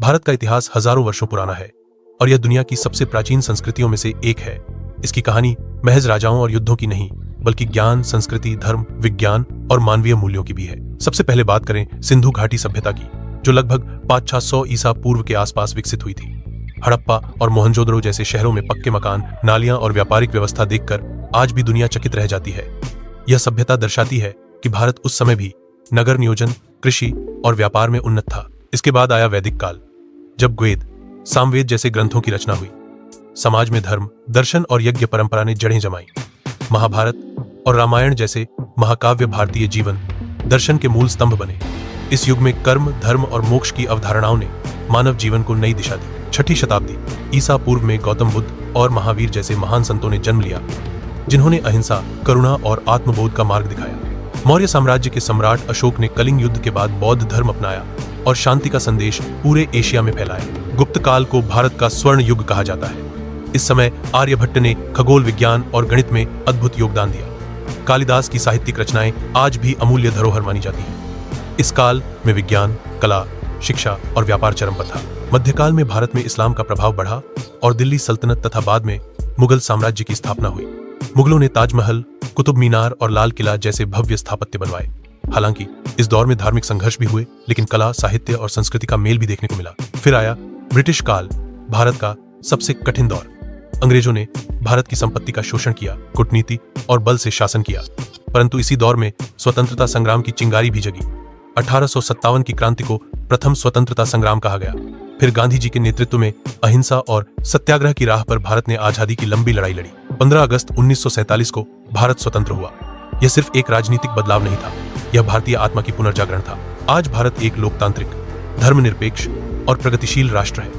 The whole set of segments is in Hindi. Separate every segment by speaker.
Speaker 1: भारत का इतिहास हजारों वर्षों पुराना है और यह दुनिया की सबसे प्राचीन संस्कृतियों में से एक है। इसकी कहानी महज राजाओं और युद्धों की नहीं, बल्कि ज्ञान, संस्कृति, धर्म, विज्ञान और मानवीय मूल्यों की भी है। सबसे पहले बात करें सिंधु घाटी सभ्यता की, जो लगभग 500-600 ईसा पूर्व के आसपास विकसित हुई थी। हड़प्पा और मोहनजोदड़ो जैसे शहरों में पक्के मकान, नालियां और व्यापारिक व्यवस्था देखकर आज भी दुनिया चकित रह जाती है। यह सभ्यता दर्शाती है कि भारत उस समय भी नगर नियोजन, कृषि और व्यापार में उन्नत था। इसके बाद आया वैदिक काल, जब वेद, सामवेद जैसे ग्रंथों की रचना हुई। समाज में धर्म, दर्शन और यज्ञ परंपरा ने जड़ें जमाई। महाभारत और रामायण जैसे महाकाव्य भारतीय जीवन दर्शन के मूल स्तंभ बने। इस युग में कर्म, धर्म और मोक्ष की अवधारणाओं ने मानव जीवन को नई दिशा दी। 6ठी शताब्दी ईसा पूर्व में गौतम बुद्ध और महावीर जैसे महान संतों ने जन्म लिया, जिन्होंने अहिंसा, करुणा और आत्मबोध का मार्ग दिखाया। मौर्य साम्राज्य के सम्राट अशोक ने कलिंग युद्ध के बाद बौद्ध धर्म अपनाया और शांति का संदेश पूरे एशिया में फैलाया। गुप्त काल को भारत का स्वर्ण युग कहा जाता है। इस समय आर्यभट्ट ने खगोल विज्ञान और गणित में अद्भुत योगदान दिया। कालिदास की साहित्यिक रचनाएं आज भी अमूल्य धरोहर मानी जाती हैं। इस काल में विज्ञान, कला, शिक्षा और व्यापार चरम पर था। मध्यकाल में भारत में इस्लाम का प्रभाव बढ़ा और दिल्ली सल्तनत तथा बाद में मुगल साम्राज्य की स्थापना हुई। मुगलों ने ताजमहल, कुतुब मीनार और लाल किला जैसे भव्य स्थापत्य बनवाए। हालांकि इस दौर में धार्मिक संघर्ष भी हुए, लेकिन कला, साहित्य और संस्कृति का मेल भी देखने को मिला। फिर आया ब्रिटिश काल, भारत का सबसे कठिन दौर। अंग्रेजों ने भारत की संपत्ति का शोषण किया, कूटनीति और बल से शासन किया, परंतु इसी दौर में स्वतंत्रता संग्राम की चिंगारी भी जगी। 1857 की क्रांति को प्रथम स्वतंत्रता संग्राम कहा गया। फिर गांधी जी के नेतृत्व में अहिंसा और सत्याग्रह की राह पर भारत ने आजादी की लंबी लड़ाई लड़ी। 15 अगस्त 1947 को भारत स्वतंत्र हुआ। यह सिर्फ एक राजनीतिक बदलाव नहीं था, यह भारतीय आत्मा की पुनर्जागरण था। आज भारत एक लोकतांत्रिक, धर्मनिरपेक्ष और प्रगतिशील राष्ट्र है।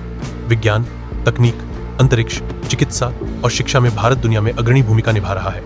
Speaker 1: विज्ञान, तकनीक, अंतरिक्ष, चिकित्सा और शिक्षा में भारत दुनिया में अग्रणी भूमिका निभा रहा है।